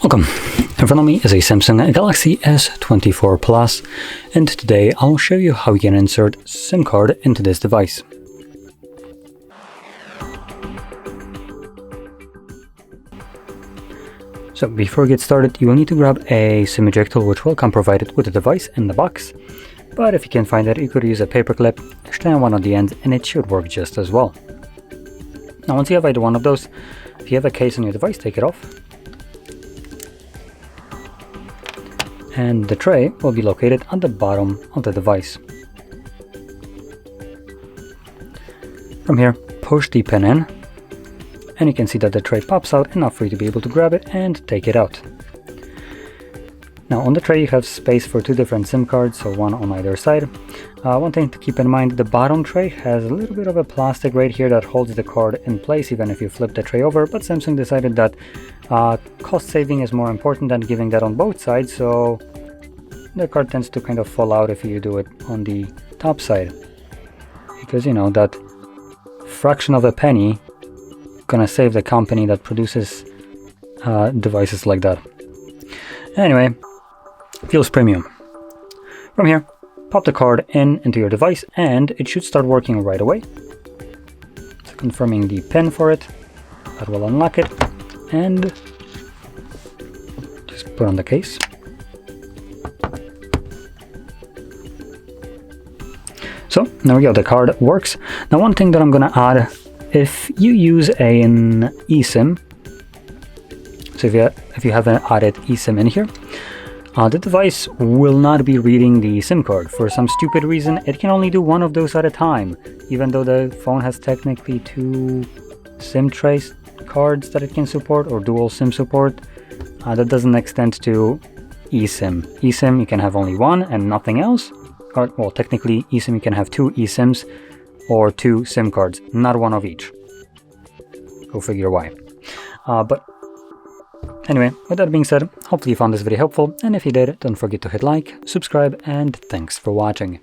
Welcome. In front of me is a Samsung Galaxy S24 Plus, and today I'll show you how you can insert SIM card into this device. So before we get started, you will need to grab a SIM ejector, which will come provided with the device in the box. But if you can't find it, you could use a paper clip, stand one on the end, and it should work just as well. Now once you have either one of those, if you have a case on your device, take it off. And the tray will be located at the bottom of the device. From here, push the pin in, and you can see that the tray pops out enough for you to be able to grab it and take it out. Now on the tray you have space for two different SIM cards, so one on either side. One thing to keep in mind, the bottom tray has a little bit of a plastic right here that holds the card in place even if you flip the tray over, but Samsung decided that cost saving is more important than giving that on both sides, so the card tends to kind of fall out if you do it on the top side, because you know that fraction of a penny gonna save the company that produces devices like that. Anyway, feels premium. From here, pop the card into your device and it should start working right away. So confirming the pin for it, that will unlock it, and just put on the case. So there we go, the card works. Now one thing that I'm gonna add, if you use an eSIM, so if you have an added eSIM in here, the device will not be reading the SIM card. For some stupid reason, it can only do one of those at a time, even though the phone has technically two SIM trace cards that it can support, or dual SIM support. That doesn't extend to eSIM. eSIM, you can have only one and nothing else. Or, well, technically eSIM, you can have two eSIMs or two SIM cards, not one of each. Go figure why. But anyway, with that being said, hopefully you found this video helpful, and if you did, don't forget to hit like, subscribe, and thanks for watching.